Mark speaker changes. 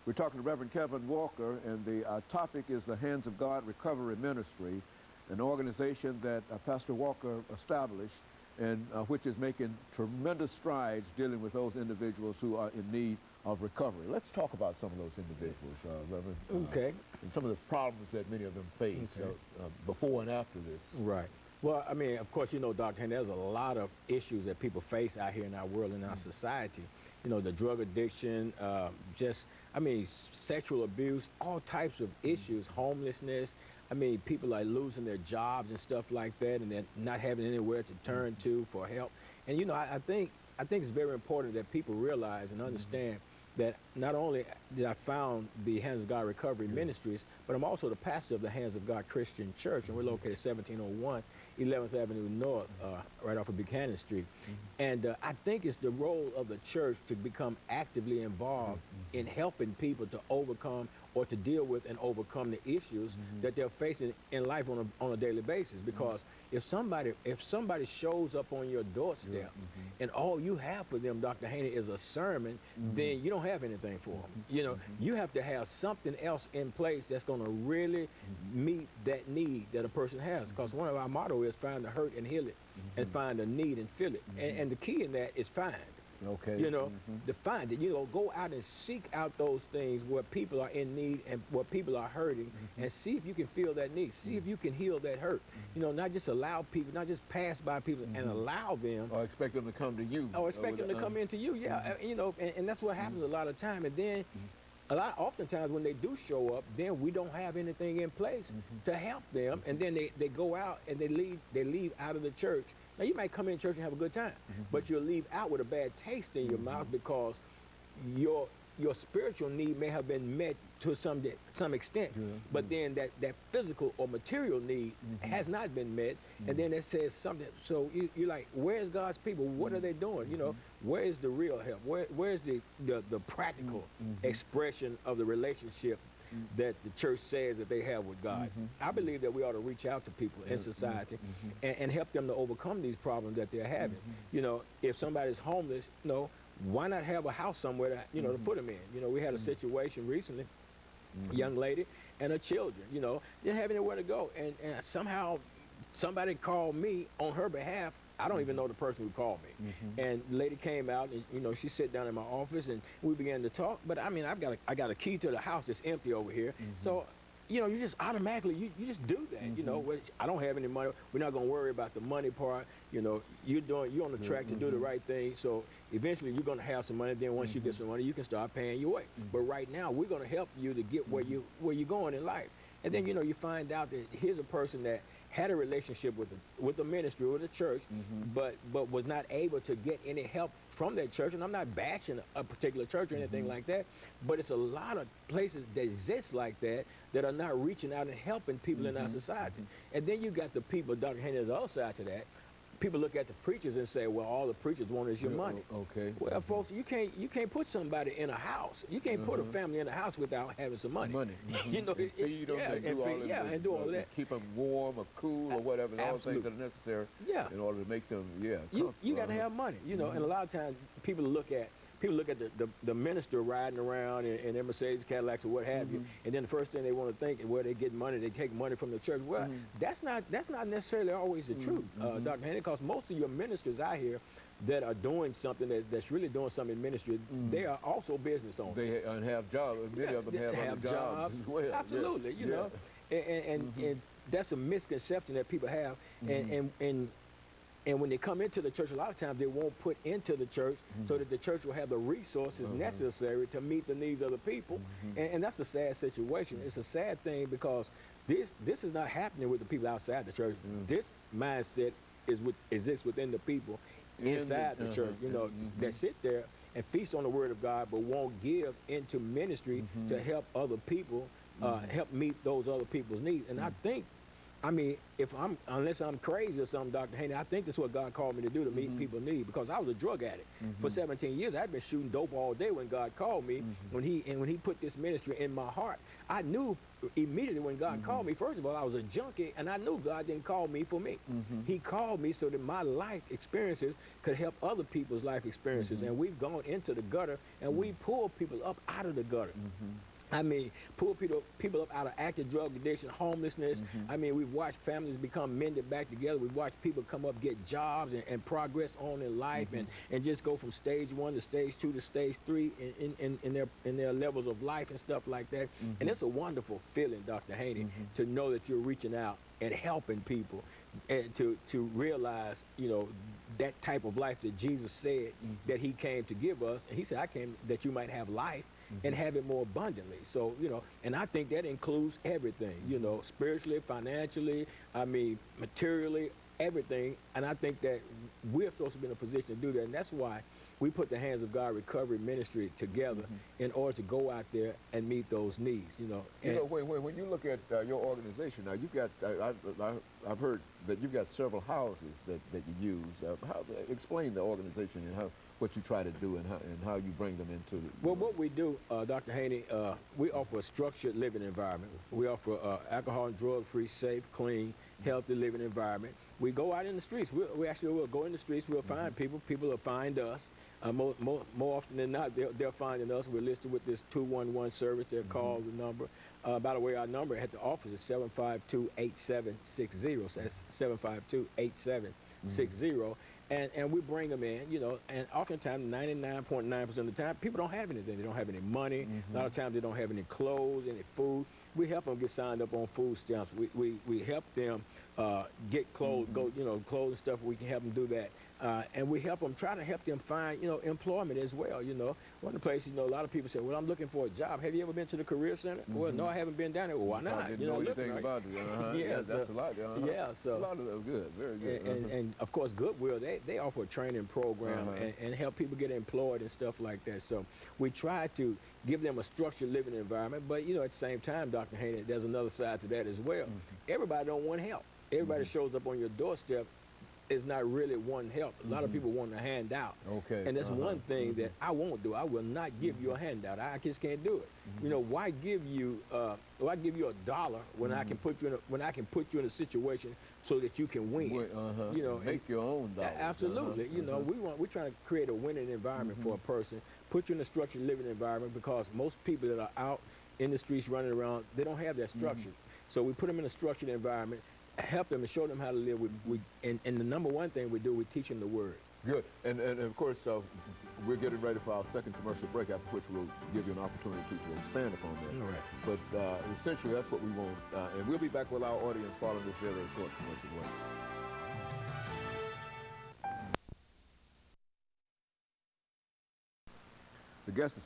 Speaker 1: We're talking to Reverend Kevin Walker, and the topic is the Hands of God Recovery Ministry, an organization that Pastor Walker established and which is making tremendous strides dealing with those individuals who are in need of recovery. Let's talk about some of those individuals, Reverend.
Speaker 2: Okay.
Speaker 1: And some of the problems that many of them face before and after this.
Speaker 2: Right. Well, I mean, of course, you know, Dr. Henry, there's a lot of issues that people face out here in our world, in our society. You know, the drug addiction, sexual abuse, all types of issues, homelessness. I mean, people are losing their jobs and stuff like that, and they're not having anywhere to turn to for help. And, you know, I think it's very important that people realize and understand that not only did I found the Hands of God Recovery Ministries, but I'm also the pastor of the Hands of God Christian Church, and we're located 1701 11th Avenue North, right off of Buchanan Street. And I think it's the role of the church to become actively involved in helping people to overcome or to deal with and overcome the issues that they're facing in life on a daily basis. Because if somebody shows up on your doorstep and all you have for them, Dr. Haney, is a sermon, then you don't have anything for them. You know, you have to have something else in place that's going to really meet that need that a person has. Because one of our motto is find the hurt and heal it, and find the need and fill it. And the key in that is find.
Speaker 1: Okay.
Speaker 2: You know, to find it. You know, go out and seek out those things where people are in need and where people are hurting, and see if you can fill that need. See if you can heal that hurt. You know, not just allow people, not just pass by people and allow them.
Speaker 1: Or expect them to come to you.
Speaker 2: Or expect them to come into you, you know, and that's what happens a lot of time. And then oftentimes when they do show up, then we don't have anything in place to help them, and then they go out and they leave out of the church. Now, you might come in church and have a good time, but you'll leave out with a bad taste in your mouth because your spiritual need may have been met to some extent, but then that physical or material need has not been met, and then it says something. So you're like, where's God's people? What are they doing? You know, where is the real help? Where's the practical expression of the relationship that the church says that they have with God? I believe that we ought to reach out to people in society and help them to overcome these problems that they're having. You know, if somebody's homeless, you know, why not have a house somewhere to, you know, to put them in? You know, we had a situation recently, a young lady and her children, you know, didn't have anywhere to go. And somehow somebody called me on her behalf. I don't even know the person who called me. And the lady came out and, you know, she sat down in my office and we began to talk. But I mean, I got a key to the house that's empty over here. So, you know, you just automatically, you just do that. You know, I don't have any money. We're not going to worry about the money part. You know, you're on the track to do the right thing. So eventually you're going to have some money. Then once you get some money, you can start paying your way. But right now, we're going to help you to get where you're going in life. And then, you know, you find out that here's a person that had a relationship with the ministry or the church, but was not able to get any help from that church. And I'm not bashing a particular church or anything like that, but it's a lot of places that exist like that are not reaching out and helping people in our society. And then you got the people, Dr. Henry, there's the other side to that. People look at the preachers and say, well, all the preachers want is your money.
Speaker 1: Okay.
Speaker 2: Well, folks, you can't put somebody in a house. You can't put a family in a house without having some money. You know, and do all that.
Speaker 1: Keep them warm or cool or whatever, and all the things that are necessary in order to make them,
Speaker 2: you got to have money, you know, and a lot of times people look at the minister riding around in their Mercedes, Cadillacs, or what have you, and then the first thing they want to think is where they get money, they take money from the church. Well, that's not necessarily always the truth, Dr. Henry, because most of your ministers out here that are doing something that's really doing something in ministry, they are also business owners.
Speaker 1: They have jobs. Many of them have jobs as well.
Speaker 2: Absolutely, you know, and that's a misconception that people have, and when they come into the church, a lot of times they won't put into the church so that the church will have the resources necessary to meet the needs of the people. And that's a sad situation. It's a sad thing because this is not happening with the people outside the church. This mindset exists within the people inside the church, you know, that sit there and feast on the word of God, but won't give into ministry to help other people, help meet those other people's needs. And I I mean, unless I'm crazy or something, Dr. Haney, I think that's what God called me to do, to meet people need, because I was a drug addict. For 17 years. I'd been shooting dope all day when God called me. When he put this ministry in my heart, I knew immediately when God called me, first of all, I was a junkie, and I knew God didn't call me for me. He called me so that my life experiences could help other people's life experiences. And we've gone into the gutter, and we pull people up out of the gutter. I mean, pull people up out of active drug addiction, homelessness. I mean, we've watched families become mended back together. We've watched people come up, get jobs, and progress on in life, and just go from stage 1 to stage 2 to stage 3 in their levels of life and stuff like that. And it's a wonderful feeling, Dr. Haney, to know that you're reaching out and helping people, and to realize, you know, that type of life that Jesus said that he came to give us. And he said, I came that you might have life and have it more abundantly. So, you know, and I think that includes everything, you know, spiritually, financially, I mean, materially, everything. And I think that we're supposed to be in a position to do that. And that's why we put the Hands of God Recovery Ministry together in order to go out there and meet those needs, you know.
Speaker 1: You know, when you look at your organization, now you've got, I've heard that you've got several houses that you use. Explain the organization and what you try to do and how you bring them into the...
Speaker 2: Well, what we do, Dr. Haney, we offer a structured living environment. We offer alcohol and drug-free, safe, clean, healthy living environment. We go out in the streets. We actually will go in the streets. We'll find people. People will find us. More often than not, they're finding us. We're listed with this 211 service. They'll call the number. By the way, our number at the office is 752-8760. So that's 752-8760. And we bring them in, you know, and oftentimes 99.9% of the time, people don't have anything. They don't have any money. A lot of times they don't have any clothes, any food. We help them get signed up on food stamps. We help them get clothes, clothes and stuff. We can help them do that. And we try to help them find, you know, employment as well, you know. One of the places, you know, a lot of people say, well, I'm looking for a job. Have you ever been to the Career Center? Well, no, I haven't been down there. Well, why not?
Speaker 1: I didn't know anything about it.
Speaker 2: Yeah,
Speaker 1: that's a lot.
Speaker 2: Yeah, so.
Speaker 1: It's a lot of them. Good, very good.
Speaker 2: And of course, Goodwill, they offer a training program and help people get employed and stuff like that. So we try to give them a structured living environment, but, you know, at the same time, Dr. Haney, there's another side to that as well. Everybody don't want help. Everybody shows up on your doorstep is not really wanting help. A lot of people want a handout.
Speaker 1: Okay.
Speaker 2: And that's one thing that I won't do. I will not give you a handout. I just can't do it. You know, why give you $1 when I can put you in a situation so that you can win? You know,
Speaker 1: make your own dollar.
Speaker 2: Absolutely. You know, we're trying to create a winning environment for a person. Put you in a structured living environment, because most people that are out in the streets running around, they don't have that structure. So we put them in a structured environment, help them and show them how to live. And the number one thing we do, we teach them the word.
Speaker 1: Good. And of course, we're getting ready for our second commercial break, after which we'll give you an opportunity to expand upon that.
Speaker 2: All right.
Speaker 1: But essentially, that's what we want. And we'll be back with our audience following this very short commercial break. The guest is